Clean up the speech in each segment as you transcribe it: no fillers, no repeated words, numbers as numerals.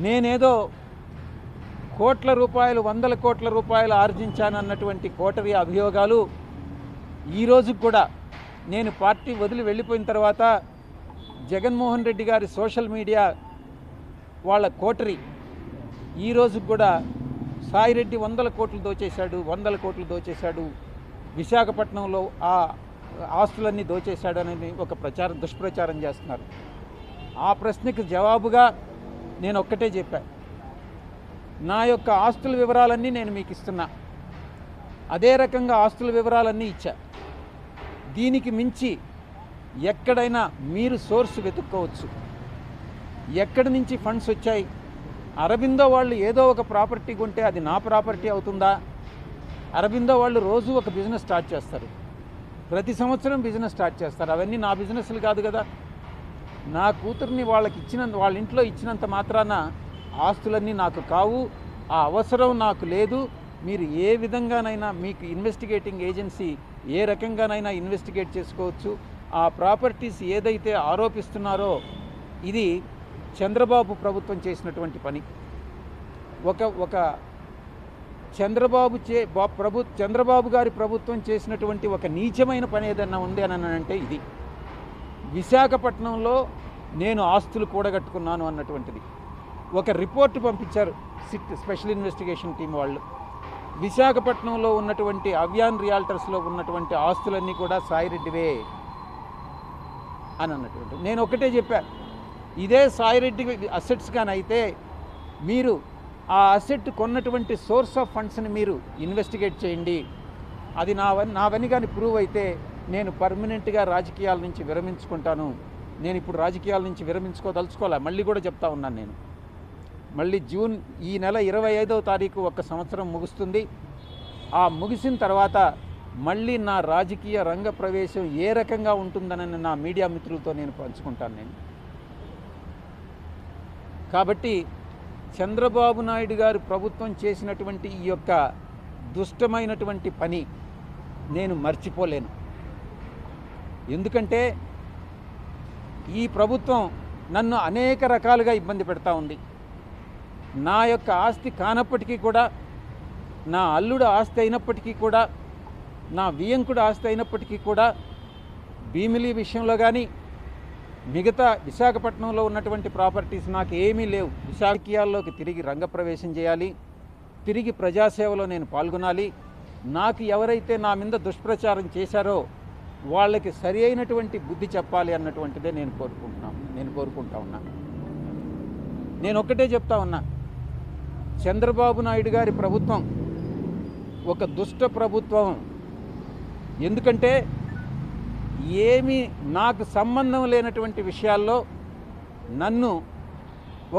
నేనేదో కోట్ల రూపాయలు, వందల కోట్ల రూపాయలు ఆర్జించానన్నటువంటి కోటరీ అభియోగాలు ఈరోజు కూడా నేను పార్టీ వదిలి వెళ్ళిపోయిన తర్వాత జగన్మోహన్ రెడ్డి గారి సోషల్ మీడియా వాళ్ళ కోటరీ ఈరోజు కూడా సాయిరెడ్డి వందల కోట్లు దోచేశాడు, విశాఖపట్నంలో ఆ ఆస్తులన్నీ దోచేశాడు అని ఒక దుష్ప్రచారం చేస్తున్నారు. ఆ ప్రశ్నకు జవాబుగా నేను ఒక్కటే చెప్పాను, నా యొక్క ఆస్తుల వివరాలన్నీ నేను మీకు ఇస్తున్నా, అదే రకంగా ఆస్తుల వివరాలన్నీ ఇచ్చా. దీనికి మించి ఎక్కడైనా మీరు సోర్స్ వెతుక్కోవచ్చు. ఎక్కడి నుంచి ఫండ్స్ వచ్చాయి? అరబిందో వాళ్ళు ఏదో ఒక ప్రాపర్టీ కొంటే అది నా ప్రాపర్టీ అవుతుందా? అరబిందో వాళ్ళు రోజు ఒక బిజినెస్ స్టార్ట్ చేస్తారు, ప్రతి సంవత్సరం బిజినెస్ స్టార్ట్ చేస్తారు. అవన్నీ నా బిజినెస్లు కాదు కదా. నా కూతుర్ని వాళ్ళ ఇంట్లో ఇచ్చినంత మాత్రాన ఆస్తులన్నీ నాకు కావు, ఆ అవసరం నాకు లేదు. మీరు ఏ విధంగానైనా మీకు ఇన్వెస్టిగేటింగ్ ఏజెన్సీ ఏ రకంగానైనా ఇన్వెస్టిగేట్ చేసుకోవచ్చు. ఆ ప్రాపర్టీస్ ఏదైతే ఆరోపిస్తున్నారో ఇది చంద్రబాబు ప్రభుత్వం చేసినటువంటి పని. ఒక చంద్రబాబు గారి ప్రభుత్వం చేసినటువంటి ఒక నీచమైన పని ఏదన్నా ఉంది అని అంటే ఇది. విశాఖపట్నంలో నేను ఆస్తులు కూడగట్టుకున్నాను అన్నటువంటిది ఒక రిపోర్టు పంపించారు సిట్ స్పెషల్ ఇన్వెస్టిగేషన్ టీం వాళ్ళు. విశాఖపట్నంలో ఉన్నటువంటి అవ్యాన్ రియాల్టర్స్లో ఉన్నటువంటి ఆస్తులన్నీ కూడా సాయిరెడ్డివే అని అన్నటువంటి. నేను ఒకటే చెప్పా, ఇదే సాయిరెడ్డి అసెట్స్ కానైతే మీరు ఆ అసెట్ కొన్నటువంటి సోర్స్ ఆఫ్ ఫండ్స్ని మీరు ఇన్వెస్టిగేట్ చేయండి. అది నావని కానీ ప్రూవ్ అయితే నేను పర్మనెంట్గా రాజకీయాల నుంచి విరమించుకుంటాను. నేను ఇప్పుడు రాజకీయాల నుంచి విరమించుకోదలుచుకోలే. మళ్ళీ కూడా చెప్తా ఉన్నాను, నేను మళ్ళీ జూన్ ఈ నెల 25వ తారీఖు ఒక సంవత్సరం ముగుస్తుంది. ఆ ముగిసిన తర్వాత మళ్ళీ నా రాజకీయ రంగ ప్రవేశం ఏ రకంగా ఉంటుందని నా మీడియా మిత్రులతో నేను పంచుకుంటాను. నేను కాబట్టి చంద్రబాబు నాయుడు గారు ప్రభుత్వం చేసినటువంటి ఈ యొక్క దుష్టమైనటువంటి పని నేను మర్చిపోలేను. ఎందుకంటే ఈ ప్రభుత్వం నన్ను అనేక రకాలుగా ఇబ్బంది పెడతా ఉంది. నా యొక్క ఆస్తి కానప్పటికీ కూడా, నా అల్లుడు ఆస్తి అయినప్పటికీ కూడా, నా వియంకుడు ఆస్తి అయినప్పటికీ కూడా భీమిలి విషయంలో కానీ మిగతా విశాఖపట్నంలో ఉన్నటువంటి ప్రాపర్టీస్ నాకు ఏమీ లేవు. విశాఖీయాల్లోకి తిరిగి రంగప్రవేశం చేయాలి, తిరిగి ప్రజాసేవలో నేను పాల్గొనాలి. నాకు ఎవరైతే నా మీద దుష్ప్రచారం చేశారో వాళ్ళకి సరి అయినటువంటి బుద్ధి చెప్పాలి అన్నటువంటిదే నేను కోరుకుంటా ఉన్నాను. నేను ఒక్కటే చెప్తా ఉన్నా, చంద్రబాబు నాయుడు గారి ప్రభుత్వం ఒక దుష్ట ప్రభుత్వం. ఎందుకంటే ఏమీ నాకు సంబంధం లేనటువంటి విషయాల్లో నన్ను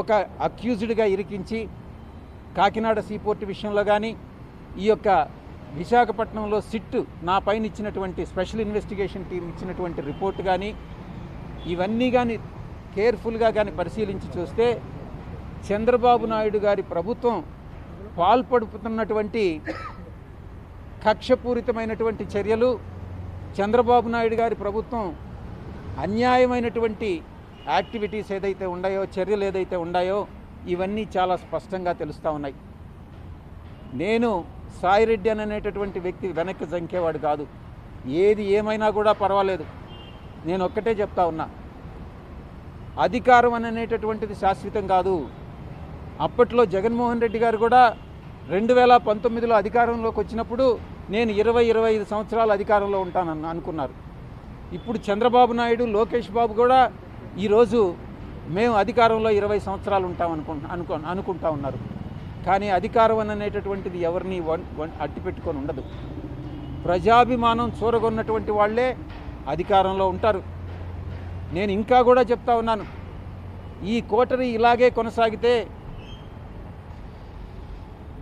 ఒక అక్యూజ్డ్గా ఇరికించి, కాకినాడ సీపోర్ట్ విషయంలో కానీ, ఈ యొక్క విశాఖపట్నంలో సిట్ నా పైన ఇచ్చినటువంటి స్పెషల్ ఇన్వెస్టిగేషన్ టీం ఇచ్చినటువంటి రిపోర్ట్ కానీ, ఇవన్నీ కానీ కేర్ఫుల్గా కానీ పరిశీలించి చూస్తే చంద్రబాబు నాయుడు గారి ప్రభుత్వం పాల్పడుతున్నటువంటి కక్షపూరితమైనటువంటి చర్యలు, చంద్రబాబు నాయుడు గారి ప్రభుత్వం అన్యాయమైనటువంటి యాక్టివిటీస్ ఏదైతే ఉన్నాయో, చర్యలు ఏదైతే ఉన్నాయో ఇవన్నీ చాలా స్పష్టంగా తెలుస్తూ ఉన్నాయి. నేను సాయిరెడ్డి అనేటటువంటి వ్యక్తి వెనక్కి జంకేవాడు కాదు. ఏది ఏమైనా కూడా పర్వాలేదు. నేను ఒక్కటే చెప్తా ఉన్నా, అధికారం అనేటటువంటిది శాశ్వతం కాదు. అప్పట్లో జగన్మోహన్ రెడ్డి గారు కూడా 2019లో అధికారంలోకి వచ్చినప్పుడు నేను 20-25 సంవత్సరాలు అధికారంలో ఉంటానని అనుకున్నారు. ఇప్పుడు చంద్రబాబు నాయుడు, లోకేష్ బాబు కూడా ఈరోజు మేము అధికారంలో 20 సంవత్సరాలు ఉంటాం అనుకుంటా ఉన్నారు. కానీ అధికారం అనేటటువంటిది ఎవరిని అట్టిపెట్టుకొని ఉండదు. ప్రజాభిమానం చూరగొన్నటువంటి వాళ్ళే అధికారంలో ఉంటారు. నేను ఇంకా కూడా చెప్తా ఉన్నాను, ఈ కోటరీ ఇలాగే కొనసాగితే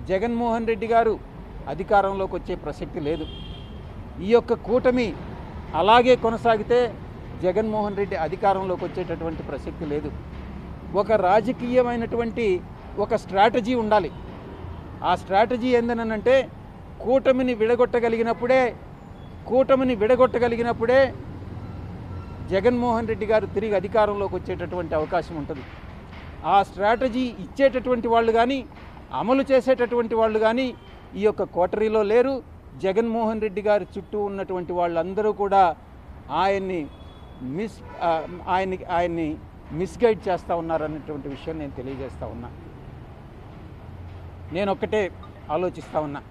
జగన్మోహన్ రెడ్డి గారు అధికారంలోకి వచ్చే ప్రసక్తి లేదు. ఈ యొక్క కూటమి అలాగే కొనసాగితే జగన్మోహన్ రెడ్డి అధికారంలోకి వచ్చేటటువంటి ప్రసక్తి లేదు. ఒక రాజకీయమైనటువంటి ఒక స్ట్రాటజీ ఉండాలి. ఆ స్ట్రాటజీ ఏందనంటే కూటమిని విడగొట్టగలిగినప్పుడే జగన్మోహన్ రెడ్డి గారు తిరిగి అధికారంలోకి వచ్చేటటువంటి అవకాశం ఉంటుంది. ఆ స్ట్రాటజీ ఇచ్చేటటువంటి వాళ్ళు కానీ అమలు చేసేటటువంటి వాళ్ళు కానీ ఈ యొక్క కోటరీలో లేరు. జగన్మోహన్ రెడ్డి గారి చుట్టూ ఉన్నటువంటి వాళ్ళందరూ కూడా ఆయన్ని మిస్గైడ్ చేస్తూ ఉన్నారన్నటువంటి విషయం నేను తెలియజేస్తూ ఉన్నా. నేను ఒక్కటే ఆలోచిస్తూ ఉన్నా,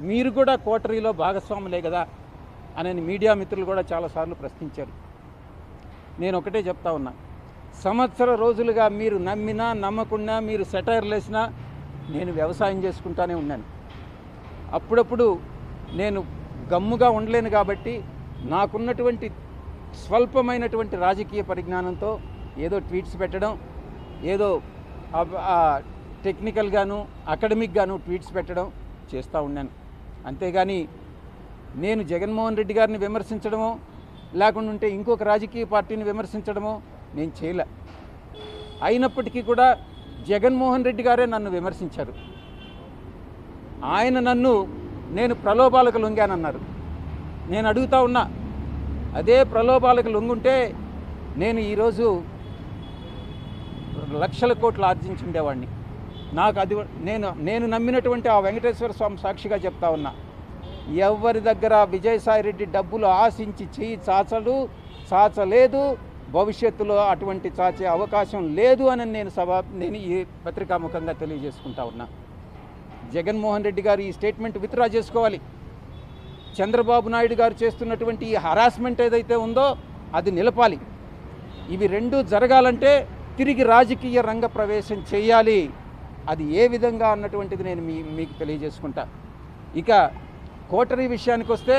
మీరు కూడా కోటరీలో భాగస్వాములే కదా అని మీడియా మిత్రులు కూడా చాలాసార్లు ప్రశ్నించారు. నేను ఒకటే చెప్తా ఉన్నా, సంవత్సర రోజులుగా మీరు నమ్మినా నమ్మకుండా మీరు సెటైర్లు వేసినా నేను వ్యవసాయం చేసుకుంటానే ఉన్నాను. అప్పుడప్పుడు నేను గమ్ముగా ఉండలేను కాబట్టి నాకున్నటువంటి స్వల్పమైనటువంటి రాజకీయ పరిజ్ఞానంతో ఏదో ట్వీట్స్ పెట్టడం, ఏదో టెక్నికల్గాను అకాడమిక్గాను ట్వీట్స్ పెట్టడం చేస్తూ ఉన్నాను. అంతేగాని నేను జగన్మోహన్ రెడ్డి గారిని విమర్శించడమో లేకుండా ఉంటే ఇంకొక రాజకీయ పార్టీని విమర్శించడమో నేను చేయలే. అయినప్పటికీ కూడా జగన్మోహన్ రెడ్డి గారే నన్ను విమర్శించారు. ఆయన నేను ప్రలోభాలకు లొంగానన్నారు. నేను అడుగుతా ఉన్నా, అదే ప్రలోభాలకు లొంగుంటే నేను ఈరోజు లక్షల కోట్లు ఆర్జించుండేవాడిని. నాకు అది నేను నమ్మినటువంటి ఆ వెంకటేశ్వర స్వామి సాక్షిగా చెప్తా ఉన్నా, ఎవరి దగ్గర విజయసాయిరెడ్డి డబ్బులు ఆశించి చెయ్యి చాచలేదు, భవిష్యత్తులో అటువంటి చాచే అవకాశం లేదు అని నేను ఈ పత్రికాముఖంగా తెలియజేసుకుంటా ఉన్నా. జగన్మోహన్ రెడ్డి గారు ఈ స్టేట్మెంట్ విత్డ్రా చేసుకోవాలి. చంద్రబాబు నాయుడు గారు చేస్తున్నటువంటి ఈ హరాస్మెంట్ ఏదైతే ఉందో అది నిలపాలి. ఇవి రెండూ జరగాలంటే తిరిగి రాజకీయ రంగ ప్రవేశం చేయాలి. అది ఏ విధంగా అన్నటువంటిది నేను మీకు తెలియజేసుకుంటా. ఇక కోటరీ విషయానికి వస్తే,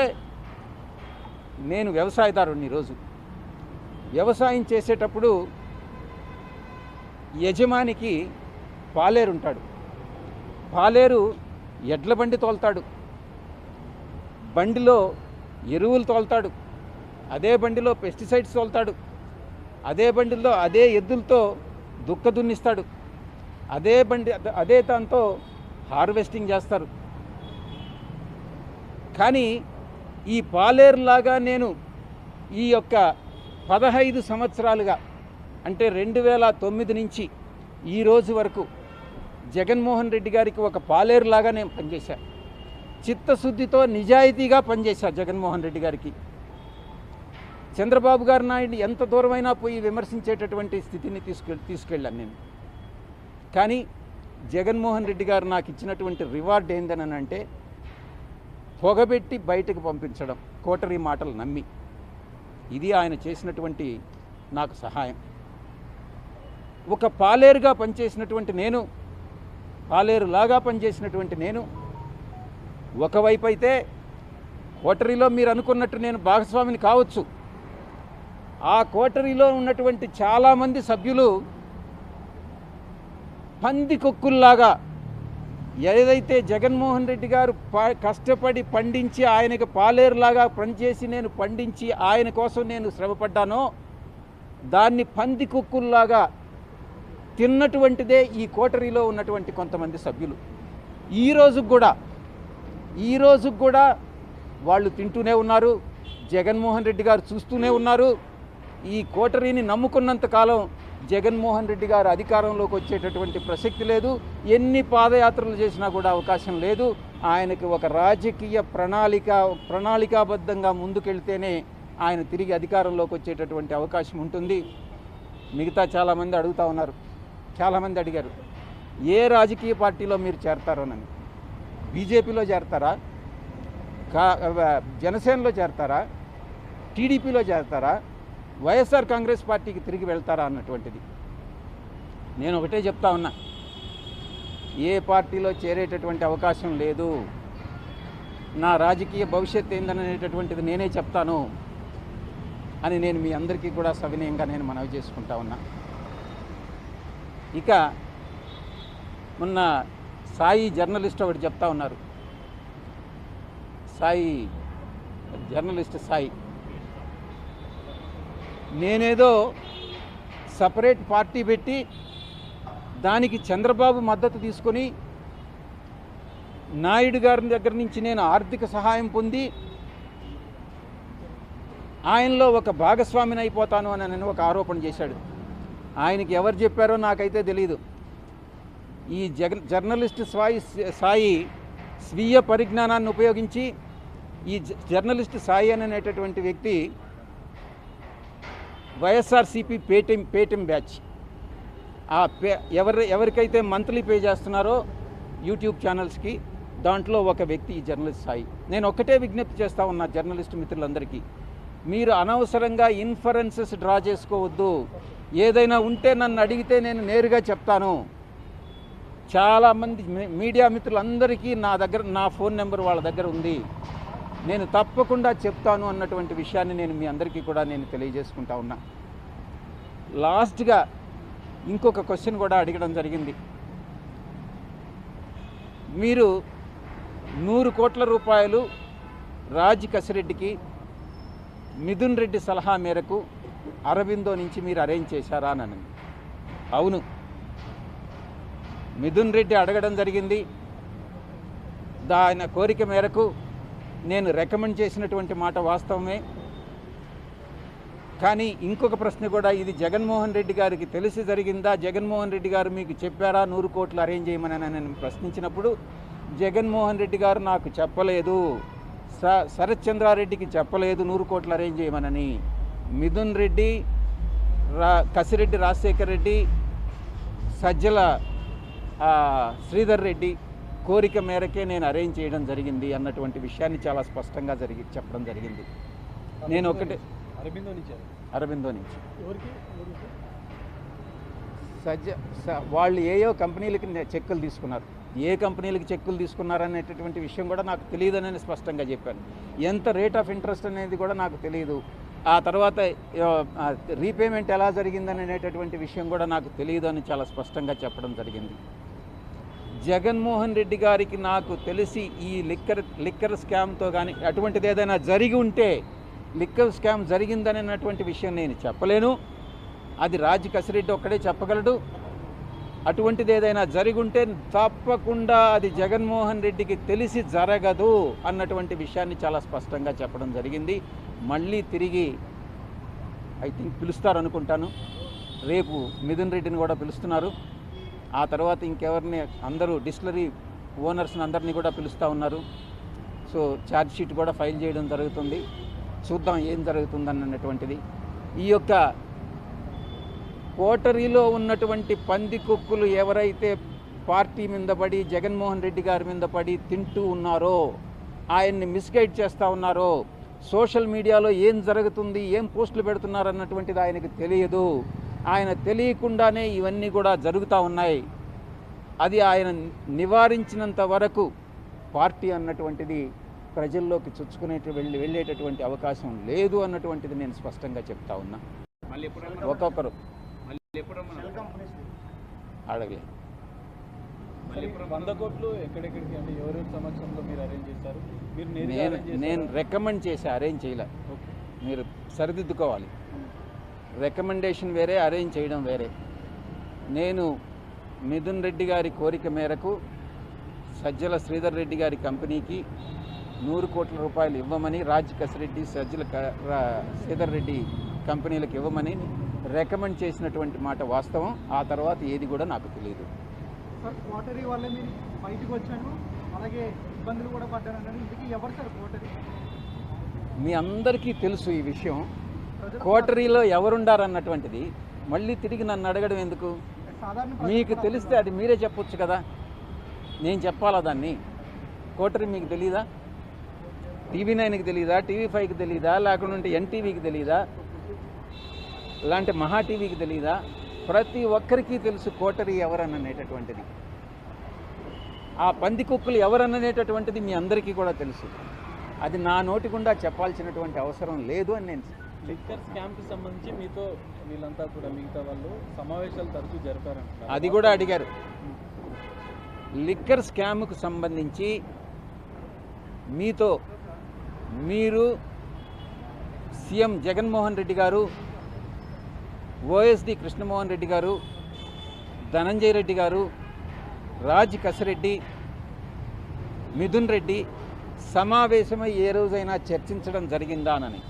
నేను వ్యవసాయదారుని. ఈరోజు వ్యవసాయం చేసేటప్పుడు యజమానికి పాలేరు ఉంటాడు. పాలేరు ఎడ్ల బండి తోలుతాడు, బండిలో ఎరువులు తోలుతాడు, అదే బండిలో పెస్టిసైడ్స్ తోలుతాడు, అదే బండిలో అదే ఎద్దులతో దుక్క దున్నిస్తాడు, అదే దాంతో హార్వెస్టింగ్ చేస్తారు. కానీ ఈ పాలేరులాగా నేను ఈ యొక్క 15 సంవత్సరాలుగా అంటే 2009 నుంచి ఈ రోజు వరకు జగన్మోహన్ రెడ్డి గారికి ఒక పాలేరులాగా నేను పనిచేశాను. చిత్తశుద్ధితో నిజాయితీగా పనిచేశాను జగన్మోహన్ రెడ్డి గారికి. చంద్రబాబు గారు నాయుడు ఎంత దూరమైనా పోయి విమర్శించేటటువంటి స్థితిని తీసుకెళ్ళాను నేను. కానీ జగన్మోహన్ రెడ్డి గారు నాకు ఇచ్చినటువంటి రివార్డ్ ఏందని అంటే, పొగబెట్టి బయటకు పంపించడం, కోటరీ మాటలు నమ్మి. ఇది ఆయన చేసినటువంటి నాకు సహాయం. ఒక పాలేరుగా పనిచేసినటువంటి నేను, పాలేరులాగా పనిచేసినటువంటి నేను, ఒకవైపు అయితే కోటరీలో మీరు అనుకున్నట్టు నేను భాగస్వామిని కావచ్చు, ఆ కోటరీలో ఉన్నటువంటి చాలామంది సభ్యులు పందికొక్కుల్లాగా ఏదైతే జగన్మోహన్ రెడ్డి గారు కష్టపడి పండించి ఆయనకు పాలేరులాగా పనిచేసి నేను పండించి ఆయన కోసం నేను శ్రమపడ్డానో దాన్ని పందికొక్కుల్లాగా తిన్నటువంటిదే ఈ కోటరీలో ఉన్నటువంటి కొంతమంది సభ్యులు. ఈ రోజుకు కూడా వాళ్ళు తింటూనే ఉన్నారు, జగన్మోహన్ రెడ్డి గారు చూస్తూనే ఉన్నారు. ఈ కోటరీని నమ్ముకున్నంత కాలం జగన్మోహన్ రెడ్డి గారు అధికారంలోకి వచ్చేటటువంటి ప్రసక్తి లేదు. ఎన్ని పాదయాత్రలు చేసినా కూడా అవకాశం లేదు. ఆయనకి ఒక రాజకీయ ప్రణాళికాబద్ధంగా ముందుకెళ్తేనే ఆయన తిరిగి అధికారంలోకి వచ్చేటటువంటి అవకాశం ఉంటుంది. మిగతా చాలామంది అడుగుతూ ఉన్నారు, చాలామంది అడిగారు, ఏ రాజకీయ పార్టీలో మీరు చేరతారోనని. బీజేపీలో చేరతారా, జనసేనలో చేరతారా, టీడీపీలో చేరతారా, వైఎస్ఆర్ కాంగ్రెస్ పార్టీకి తిరిగి వెళ్తారా అన్నటువంటిది. నేను ఒకటే చెప్తా ఉన్నా, ఏ పార్టీలో చేరేటటువంటి అవకాశం లేదు. నా రాజకీయ భవిష్యత్తు ఏందనేటటువంటిది నేనే చెప్తాను అని నేను మీ అందరికీ కూడా సవినయంగా నేను మనవి చేసుకుంటా ఉన్నా. ఇక మొన్న సాయి జర్నలిస్ట్ ఒకటి చెప్తా ఉన్నారు, జర్నలిస్ట్ సాయి, నేనేదో సపరేట్ పార్టీ పెట్టి దానికి చంద్రబాబు మద్దతు తీసుకొని నాయుడు గారి దగ్గర నుంచి నేను ఆర్థిక సహాయం పొంది ఆయనలో ఒక భాగస్వామిని అయిపోతాను అని నేను ఒక ఆరోపణ చేశాడు. ఆయనకి ఎవరు చెప్పారో నాకైతే తెలియదు. ఈ జర్నలిస్ట్ సాయి స్వీయ పరిజ్ఞానాన్ని ఉపయోగించి ఈ జర్నలిస్ట్ సాయి అనేటటువంటి వ్యక్తి వైఎస్ఆర్సీపీ పేటిఎం బ్యాచ్ ఎవరికైతే మంత్లీ పే చేస్తున్నారో యూట్యూబ్ ఛానల్స్కి, దాంట్లో ఒక వ్యక్తి ఈ జర్నలిస్ట్ సాయి. నేను ఒక్కటే విజ్ఞప్తి చేస్తా ఉన్నా జర్నలిస్ట్ మిత్రులందరికీ, మీరు అనవసరంగా ఇన్ఫరెన్సెస్ డ్రా చేసుకోవద్దు. ఏదైనా ఉంటే నన్ను అడిగితే నేను నేరుగా చెప్తాను. చాలామంది మీడియా మిత్రులందరికీ నా ఫోన్ నెంబర్ వాళ్ళ దగ్గర ఉంది, నేను తప్పకుండా చెప్తాను అన్నటువంటి విషయాన్ని నేను మీ అందరికీ కూడా నేను తెలియజేసుకుంటా ఉన్నా. లాస్ట్గా ఇంకొక క్వశ్చన్ కూడా అడగడం జరిగింది. మీరు 100 కోట్ల రూపాయలు రాజ్ కసిరెడ్డికి మిథున్ రెడ్డి సలహా మేరకు అరబిందో నుంచి మీరు అరేంజ్ చేశారా అని. అవును, మిథున్ రెడ్డి అడగడం జరిగింది. ఆయన కోరిక మేరకు నేను రికమెండ్ చేసినటువంటి మాట వాస్తవమే. కానీ ఇంకొక ప్రశ్న కూడా, ఇది జగన్మోహన్ రెడ్డి గారికి తెలిసి జరిగిందా, జగన్మోహన్ రెడ్డి గారు మీకు చెప్పారా 100 కోట్లు అరేంజ్ చేయమని నేను ప్రశ్నించినప్పుడు జగన్మోహన్ రెడ్డి గారు నాకు చెప్పలేదు, శరత్ చంద్రారెడ్డికి చెప్పలేదు 100 కోట్లు అరేంజ్ చేయమనని. మిథున్ రెడ్డి, కసిరెడ్డి రాజశేఖర్ రెడ్డి, సజ్జల శ్రీధర్ రెడ్డి కోరిక మేరకే నేను అరేంజ్ చేయడం జరిగింది అన్నటువంటి విషయాన్ని చాలా స్పష్టంగా చెప్పడం జరిగింది. నేను ఒకటే అరబిందో నుంచి వాళ్ళు ఏయో కంపెనీలకి చెక్కులు తీసుకున్నారు. ఏ కంపెనీలకి చెక్కులు తీసుకున్నారనేటటువంటి విషయం కూడా నాకు తెలియదని స్పష్టంగా చెప్పాను. ఎంత రేట్ ఆఫ్ ఇంట్రెస్ట్ అనేది కూడా నాకు తెలియదు. ఆ తర్వాత రీపేమెంట్ ఎలా జరిగిందని అనేటటువంటి విషయం కూడా నాకు తెలియదు అని చాలా స్పష్టంగా చెప్పడం జరిగింది. జగన్మోహన్ రెడ్డి గారికి నాకు తెలిసి ఈ లిక్కర్ స్కామ్తో కానీ అటువంటిది ఏదైనా జరిగి ఉంటే, లిక్కర్ స్కామ్ జరిగిందనేటువంటి విషయం నేను చెప్పలేను, అది రాజ్ కసిరెడ్డి ఒక్కడే చెప్పగలడు. అటువంటిది ఏదైనా జరిగి ఉంటే తప్పకుండా అది జగన్మోహన్ రెడ్డికి తెలిసి జరగదు అన్నటువంటి విషయాన్ని చాలా స్పష్టంగా చెప్పడం జరిగింది. మళ్ళీ తిరిగి ఐ థింక్ పిలుస్తారనుకుంటాను. రేపు మిథున్ రెడ్డిని కూడా పిలుస్తున్నారు. ఆ తర్వాత ఇంకెవరిని, అందరూ డిస్టిలరీ ఓనర్స్ని అందరినీ కూడా పిలుస్తూ ఉన్నారు. సో ఛార్జ్ షీట్ కూడా ఫైల్ చేయడం జరుగుతుంది. చూద్దాం ఏం జరుగుతుందన్నటువంటిది. ఈ యొక్క కోటరీలో ఉన్నటువంటి పందికొక్కులు ఎవరైతే పార్టీ మీద పడి జగన్మోహన్ రెడ్డి గారి మీద పడి తింటూ ఉన్నారో, ఆయన్ని మిస్గైడ్ చేస్తూ ఉన్నారో, సోషల్ మీడియాలో ఏం జరుగుతుంది, ఏం పోస్టులు పెడుతున్నారు అన్నటువంటిది ఆయనకు తెలియదు. ఆయన తెలియకుండానే ఇవన్నీ కూడా జరుగుతూ ఉన్నాయి. అది ఆయన నివారించినంత వరకు పార్టీ అన్నటువంటిది ప్రజల్లోకి వెళ్ళేటటువంటి అవకాశం లేదు అన్నటువంటిది నేను స్పష్టంగా చెప్తా ఉన్నా. ఒక్కొక్కరు అడగలే. 100 కోట్లు ఎక్కడెక్కడికి, అంటే ఎవరెవరి సమక్షంలో మీరు అరేంజ్ చేశారు? నేను రికమెండ్ చేసి అరేంజ్ చేయలే. మీరు సరిదిద్దుకోవాలి. రికమెండేషన్ వేరే, అరేంజ్ చేయడం వేరే. నేను మిథున్ రెడ్డి గారి కోరిక మేరకు సజ్జల శ్రీధర్ రెడ్డి గారి కంపెనీకి 100 కోట్ల రూపాయలు ఇవ్వమని, రాజ్ కసిరెడ్డి, సజ్జల శ్రీధర్ రెడ్డి కంపెనీలకు ఇవ్వమని రికమెండ్ చేసినటువంటి మాట వాస్తవం. ఆ తర్వాత ఏది కూడా నాకు తెలియదు. కోటరీ వల్ల మీరు బయటకు వచ్చాను, అలాగే ఇబ్బందులు కూడా పడ్డారు. ఇందుకు ఎవరు సార్ కోటరీ? మీ అందరికీ తెలుసు ఈ విషయం. కోటరీలో ఎవరుండారన్నటువంటిది మళ్ళీ తిరిగి నన్ను అడగడం ఎందుకు? మీకు తెలిస్తే అది మీరే చెప్పొచ్చు కదా, నేను చెప్పాలా దాన్ని? కోటరీ మీకు తెలీదా? TV9కి తెలీదా? TV5కి తెలీదా? లేకుంటే NTVకి తెలీదా? ఇలాంటి మహా టీవీకి తెలీదా? ప్రతి ఒక్కరికి తెలుసు కోటరీ ఎవరనేటటువంటిది. ఆ పందికొక్కులు ఎవరనేటటువంటిది మీ అందరికీ కూడా తెలుసు. అది నా నోటి గుండా చెప్పాల్సినటువంటి అవసరం లేదు అని నేను. లిక్కర్ స్కామ్కి సంబంధించి మీతో వీళ్ళంతా కూడా మిగతా వాళ్ళు సమావేశాలు తరచూ జరిపారంట, అది కూడా అడిగారు. లిక్కర్ స్కామ్కు సంబంధించి మీతో మీరు సీఎం జగన్మోహన్ రెడ్డి గారు, OSD కృష్ణమోహన్ రెడ్డి గారు, ధనంజయ రెడ్డి గారు, రాజ్ కసిరెడ్డి, మిథున్ రెడ్డి సమావేశమై ఏ రోజైనా చర్చించడం జరిగిందా అని.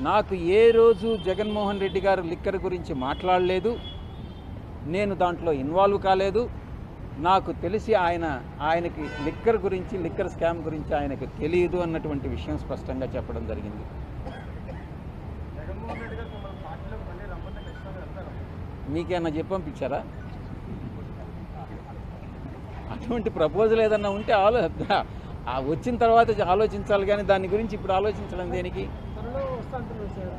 నాకు ఏ రోజు జగన్మోహన్ రెడ్డి గారు లిక్కర్ గురించి మాట్లాడలేదు, నేను దాంట్లో ఇన్వాల్వ్ కాలేదు. నాకు తెలిసి ఆయనకి లిక్కర్ గురించి, లిక్కర్ స్కామ్ గురించి ఆయనకు తెలియదు అన్నటువంటి విషయం స్పష్టంగా చెప్పడం జరిగింది. జగన్మోహన్ రెడ్డి గారు మన పార్టీలో మళ్ళీ రమ్మంటే ఖచ్చితంగా వెళ్తారు. మీకేమన్నా చెప్పి పంపించారా? అటువంటి ప్రపోజల్ ఏదన్నా ఉంటే వచ్చిన తర్వాత ఆలోచించాలి, కానీ దాని గురించి ఇప్పుడు ఆలోచించడం దేనికి? త్వరలో వస్తూ అంటున్నారు సార్,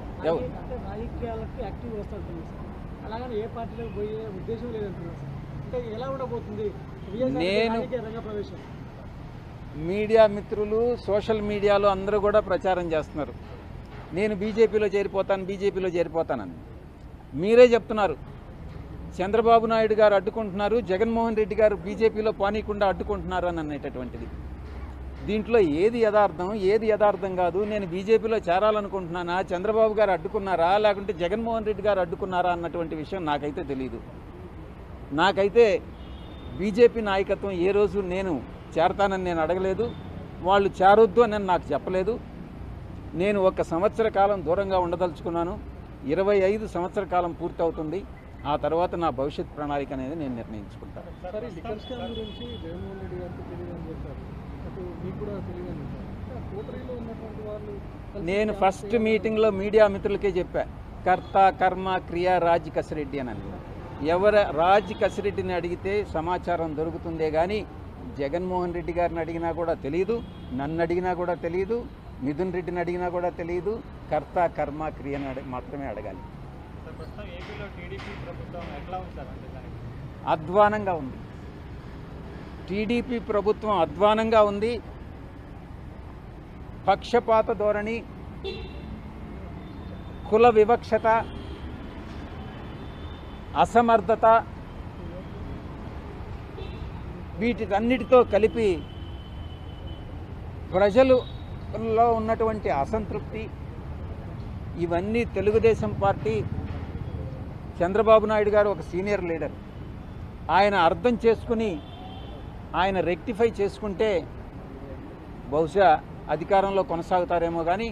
అంటే రాజకీయాలకు యాక్టివ్ వస్తూ అంటున్నారు సార్. అలాగని ఏ పార్టీలోకి పోయే ఉద్దేశం లేదంటున్నారు సార్. అంటే ఎలా ఉండబోతుంది నేను రంగ ప్రవేశం? మీడియా మిత్రులు, సోషల్ మీడియాలో అందరూ కూడా ప్రచారం చేస్తున్నారు, నేను బీజేపీలో చేరిపోతానని. మీరే చెప్తున్నారు చంద్రబాబు నాయుడు గారు అడ్డుకుంటున్నారు, జగన్మోహన్ రెడ్డి గారు బీజేపీలో పానీయకుండా అడ్డుకుంటున్నారు అని అనేటటువంటిది. దీంట్లో ఏది యథార్థం కాదు? నేను బీజేపీలో చేరాలనుకుంటున్నానా, చంద్రబాబు గారు అడ్డుకున్నారా, లేకుంటే జగన్మోహన్ రెడ్డి గారు అడ్డుకున్నారా అన్నటువంటి విషయం నాకైతే తెలియదు. నాకైతే బీజేపీ నాయకత్వం ఏ రోజు నేను చేరతానని నేను అడగలేదు, వాళ్ళు చేరొద్దు అని నాకు చెప్పలేదు. నేను 1 సంవత్సర కాలం దూరంగా ఉండదలుచుకున్నాను. 25 సంవత్సర కాలం పూర్తి అవుతుంది. ఆ తర్వాత నా భవిష్యత్ ప్రణాళిక అనేది నేను నిర్ణయించుకుంటాను. సరే, లిక్కర్ స్కామ్ గురించి జగన్మోహన్ రెడ్డి గారికి తెలియదని చెప్పారు, అటు మీకు కూడా తెలియదని చెప్పారు. కోటరీలో ఉన్నటువంటి వాళ్ళు నేను ఫస్ట్ మీటింగ్లో మీడియా మిత్రులకే చెప్పా, కర్త కర్మ క్రియ రాజ్ కసిరెడ్డి అని. రాజ్ కసిరెడ్డిని అడిగితే సమాచారం దొరుకుతుందే కానీ జగన్మోహన్ రెడ్డి గారిని అడిగినా కూడా తెలియదు, నన్ను అడిగినా కూడా తెలియదు, మిథున్ రెడ్డిని అడిగినా కూడా తెలియదు. కర్త కర్మ క్రియని మాత్రమే అడగాలి. అధ్వానంగా ఉంది. టీడీపీ ప్రభుత్వం అధ్వానంగా ఉంది. పక్షపాత ధోరణి, కుల వివక్షత, అసమర్థత, వీటికన్నిటితో కలిపి ప్రజలలో ఉన్నటువంటి అసంతృప్తి, ఇవన్నీ తెలుగుదేశం పార్టీ, చంద్రబాబు నాయుడు గారు ఒక సీనియర్ లీడర్, ఆయన అర్థం చేసుకుని ఆయన రెక్టిఫై చేసుకుంటే బహుశా అధికారంలో కొనసాగుతారేమో, కానీ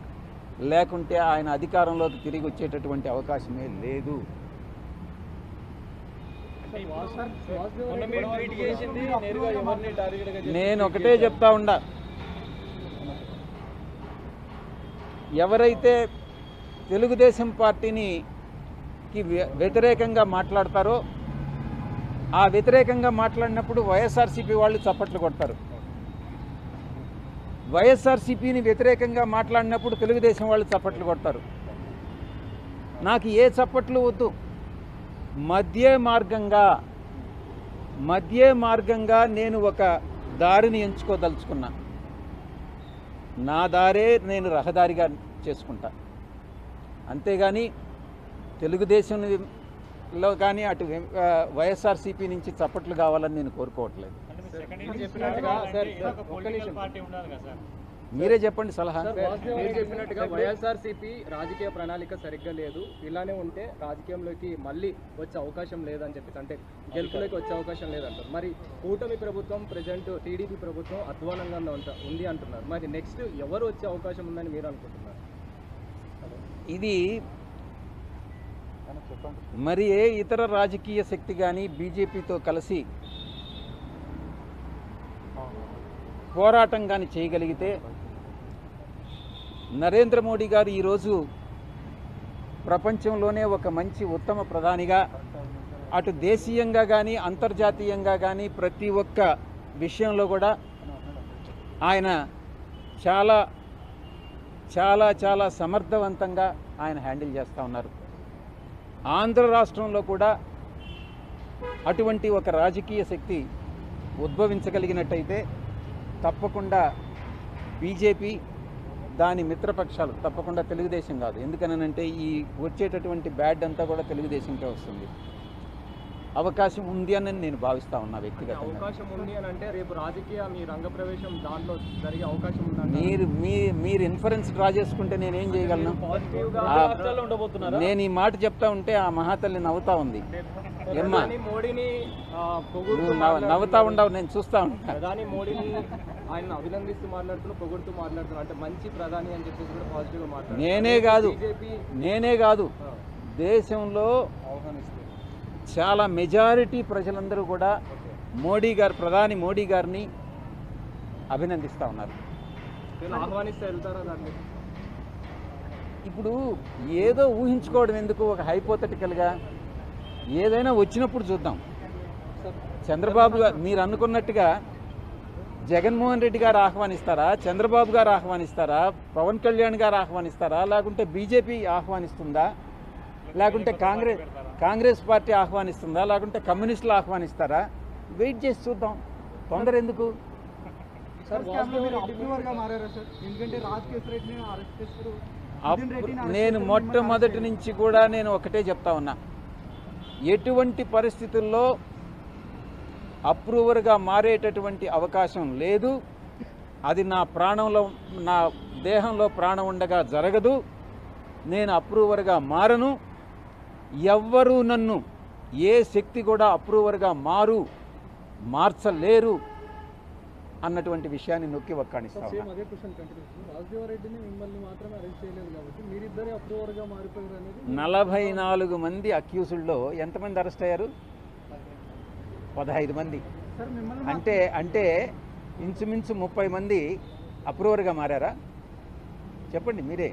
లేకుంటే ఆయన అధికారంలోకి తిరిగి వచ్చేటటువంటి అవకాశమే లేదు. నేను ఒకటే చెప్తా ఉండా, ఎవరైతే తెలుగుదేశం పార్టీకి వ్యతిరేకంగా మాట్లాడతారో ఆ వ్యతిరేకంగా మాట్లాడినప్పుడు వైఎస్ఆర్సీపీ వాళ్ళు చప్పట్లు కొడతారు, వైఎస్ఆర్సీపీని వ్యతిరేకంగా మాట్లాడినప్పుడు తెలుగుదేశం వాళ్ళు చప్పట్లు కొడతారు. నాకు ఏ చప్పట్లు వద్దు. మధ్య మార్గంగా నేను ఒక దారిని ఎంచుకోదలుచుకున్నా. నా దారే నేను రహదారిగా చేసుకుంటా. అంతేగాని తెలుగుదేశంలో కానీ అటు వైఎస్ఆర్సీపీ నుంచి చప్పట్లు కావాలని నేను కోరుకోవట్లేదు. మీరే చెప్పండి సలహా. మీరు చెప్పినట్టుగా వైఎస్ఆర్సీపీ రాజకీయ ప్రణాళిక సరిగ్గా లేదు, ఇలానే ఉంటే రాజకీయంలోకి మళ్ళీ వచ్చే అవకాశం లేదని చెప్పి, అంటే గెలుపులోకి వచ్చే అవకాశం లేదంటారు. మరి కూటమి ప్రభుత్వం, ప్రజెంట్ టీడీపీ ప్రభుత్వం అధ్వానంగా ఉంది అంటున్నారు. మరి నెక్స్ట్ ఎవరు వచ్చే అవకాశం ఉందని మీరు అనుకుంటున్నారు? ఇది మరి ఏ ఇతర రాజకీయ శక్తి కానీ బీజేపీతో కలిసి పోరాటం కానీ చేయగలిగితే, నరేంద్ర మోడీ గారు ఈరోజు ప్రపంచంలోనే ఒక మంచి ఉత్తమ ప్రధానిగా, అటు దేశీయంగా కానీ అంతర్జాతీయంగా కానీ ప్రతి ఒక్క విషయంలో కూడా ఆయన చాలా చాలా చాలా సమర్థవంతంగా ఆయన హ్యాండిల్ చేస్తూ ఉన్నారు. ఆంధ్ర రాష్ట్రంలో కూడా అటువంటి ఒక రాజకీయ శక్తి ఉద్భవించగలిగినట్టయితే తప్పకుండా బీజేపీ, దాని మిత్రపక్షాలు, తప్పకుండా తెలుగుదేశం కాదు. ఎందుకనంటే ఈ వచ్చేటటువంటి బ్యాడ్ అంతా కూడా తెలుగుదేశంకే వస్తుంది. అవకాశం ఉంది అని నేను భావిస్తా ఉన్నా వ్యక్తిగతంగా. అవకాశం ఉంది అని అంటే రేపు రాజకీయ మీ రంగ ప్రవేశం దాంట్లో జరిగే అవకాశం ఉందండి. మీరు ఇన్ఫరెన్స్ డ్రా చేసుకుంటే నేనేం చేయగలను? నేను ఈ మాట చెప్తా ఉంటే ఆ మహాతల్లి నవ్వుతా ఉంది. ఏమ్మా మోడీని నువ్వు నవ్వుతా ఉండవు, నేను చూస్తా ఉంటా. ప్రధాని మోడీని ఆయన అభినందిస్తూ మాట్లాడుతున్నా, పొగుడుతూ మాట్లాడుతున్నా, అంటే మంచి ప్రధాని అని చెప్పేసి కూడా పాజిటివ్గా మాట్లాడుతున్నారు. నేనే కాదు దేశంలో చాలా మెజారిటీ ప్రజలందరూ కూడా ప్రధాని మోడీ గారిని అభినందిస్తూ ఉన్నారు. ఆహ్వానిస్తే వెళ్తారా దాన్ని? ఇప్పుడు ఏదో ఊహించుకోవడం ఎందుకు? ఒక హైపోథెటికల్గా ఏదైనా వచ్చినప్పుడు చూద్దాం. చంద్రబాబు గారు మీరు అనుకున్నట్టుగా జగన్మోహన్ రెడ్డి గారు ఆహ్వానిస్తారా, చంద్రబాబు గారు ఆహ్వానిస్తారా, పవన్ కళ్యాణ్ గారు ఆహ్వానిస్తారా, లేకుంటే బీజేపీ ఆహ్వానిస్తుందా, లేకుంటే కాంగ్రెస్ పార్టీ ఆహ్వానిస్తుందా, లేకుంటే కమ్యూనిస్టులు ఆహ్వానిస్తారా? వెయిట్ చేసి చూద్దాం, తొందర ఎందుకు? నేను మొట్టమొదటి నుంచి కూడా నేను ఒకటే చెప్తా ఉన్నా, ఎటువంటి పరిస్థితుల్లో అప్రూవర్గా మారేటటువంటి అవకాశం లేదు. అది నా దేహంలో ప్రాణం ఉండగా జరగదు. నేను అప్రూవర్గా మారను. ఎవ్వరూ నన్ను ఏ శక్తి కూడా అప్రూవర్గా మార్చలేరు అన్నటువంటి విషయాన్ని నొక్కి వక్కాణిస్తాను. 44 మంది అక్యూజ్డ్లో ఎంతమంది అరెస్ట్ అయ్యారు? 15 మంది. అంటే ఇంచుమించు 30 మంది అప్రూవర్గా మారారా? చెప్పండి మీరే.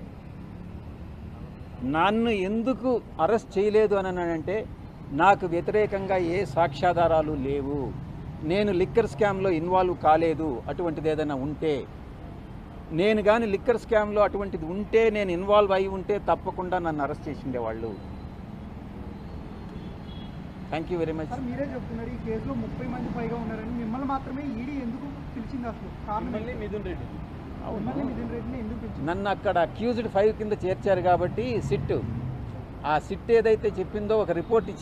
నన్ను ఎందుకు అరెస్ట్ చేయలేదు అని అంటే నాకు వ్యతిరేకంగా ఏ సాక్ష్యాధారాలు లేవు. నేను లిక్కర్ స్కామ్లో ఇన్వాల్వ్ కాలేదు. అటువంటిది ఏదైనా ఉంటే, నేను కానీ లిక్కర్ స్కామ్లో అటువంటిది ఉంటే, నేను ఇన్వాల్వ్ అయి ఉంటే తప్పకుండా నన్ను అరెస్ట్ చేసి ఉండేవాళ్ళు. Thank you very much. మీరే చెప్తున్నారు ఈ కేసులో 30 మంది పైగా ఉన్నారని, మిమ్మల్ని మాత్రమే ఈడీ ఎందుకు పిలిచింది? అసలు మిథున్ రెడ్డిని ఎందుకు పిలిచింది? నన్ను అక్కడ అక్యూజ్డ్ 5 కింద చేర్చారు కాబట్టి ఆ సిట్ ఏదైతే చెప్పిందో ఒక రిపోర్ట్ ఇచ్చింది.